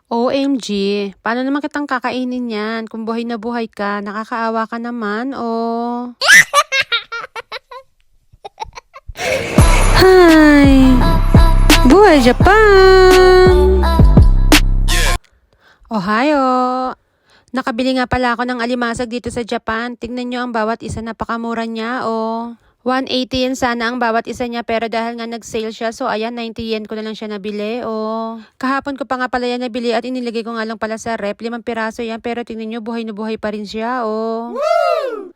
OMG, paano naman kitang kakainin yan? Kung buhay na buhay ka, nakakaawa ka naman, oh. Hi! Buhay Japan! Ohio! Nakabili nga pala ako ng alimasag dito sa Japan. Tingnan nyo ang bawat isa, napakamura niya, oh. 180 yen sana ang bawat isa niya, pero dahil nga nag-sale siya, so ayan, 90 yen ko na lang siya nabili, oh. Kahapon ko pa nga pala yan nabili at inilagay ko nga lang pala sa rep. 5 piraso yan, pero tingnan nyo, buhay na buhay pa rin siya, oh. Woo!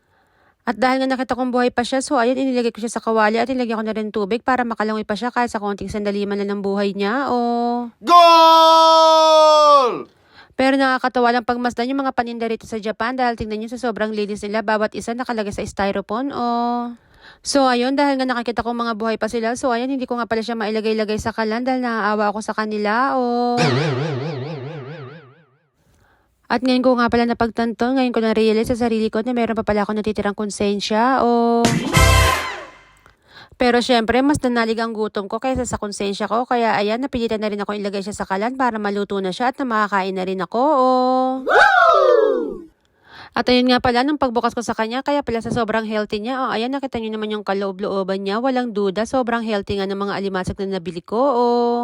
At dahil nga nakita kong buhay pa siya, so ayan, inilagay ko siya sa kawali at inilagay ko na rin tubig para makalangoy pa siya kahit sa konting sandali man lang ng buhay niya, oh. Goal! Pero nakakatawa lang pagmasdan yung mga paninda rito sa Japan dahil tingnan nyo sa sobrang linis nila, bawat isa nakalagay sa styrofoam, oh. So ayun, dahil nga nakikita ko mga buhay pa sila, so ayun, hindi ko nga pala siya mailagay-lagay sa kalan dahil naaawa ako sa kanila, oh. At ngayon ko nga pala napagtanto, ngayon ko na-realize sa sarili ko na meron pa pala ako natitirang konsensya, oh. Pero syempre, mas nanalig ang gutom ko kaysa sa konsensya ko, kaya ayan, napilitan na rin ako ilagay siya sa kalan para maluto na siya at na makakain na rin ako, oh. Woo! At ayun nga pala, nung pagbukas ko sa kanya, kaya pala sa sobrang healthy niya, oh, ayan, nakita niyo naman yung kaloob-looban niya, walang duda, sobrang healthy nga ng mga alimasag na nabili ko, oh.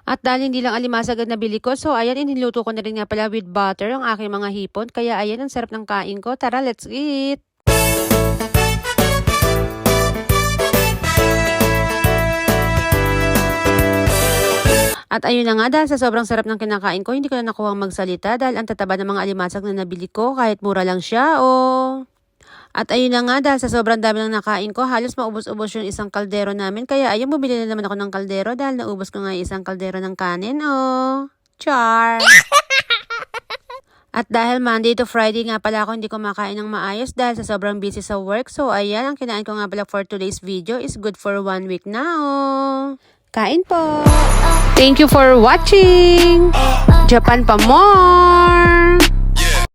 At dahil hindi lang alimasag ang nabili ko, so ayan, iniluto ko na rin nga pala with butter ang aking mga hipon, kaya ayan, ang sarap ng kain ko, tara, let's eat! At ayun na nga, dahil sa sobrang sarap ng kinakain ko, hindi ko na nakuhang magsalita dahil ang tataba ng mga alimasag na nabili ko kahit mura lang siya, oh. At ayun na nga, dahil sa sobrang dami ng nakain ko, halos maubos-ubos yung isang kaldero namin. Kaya ayun, bumili na naman ako ng kaldero dahil naubos ko nga yung isang kaldero ng kanin, oh. Char! At dahil Monday to Friday nga pala ako hindi ko makain ng maayos dahil sa sobrang busy sa work. So ayan, ang kinain ko nga pala for today's video is good for 1 week na, oh. Kain po! Thank you for watching! Japan pa more!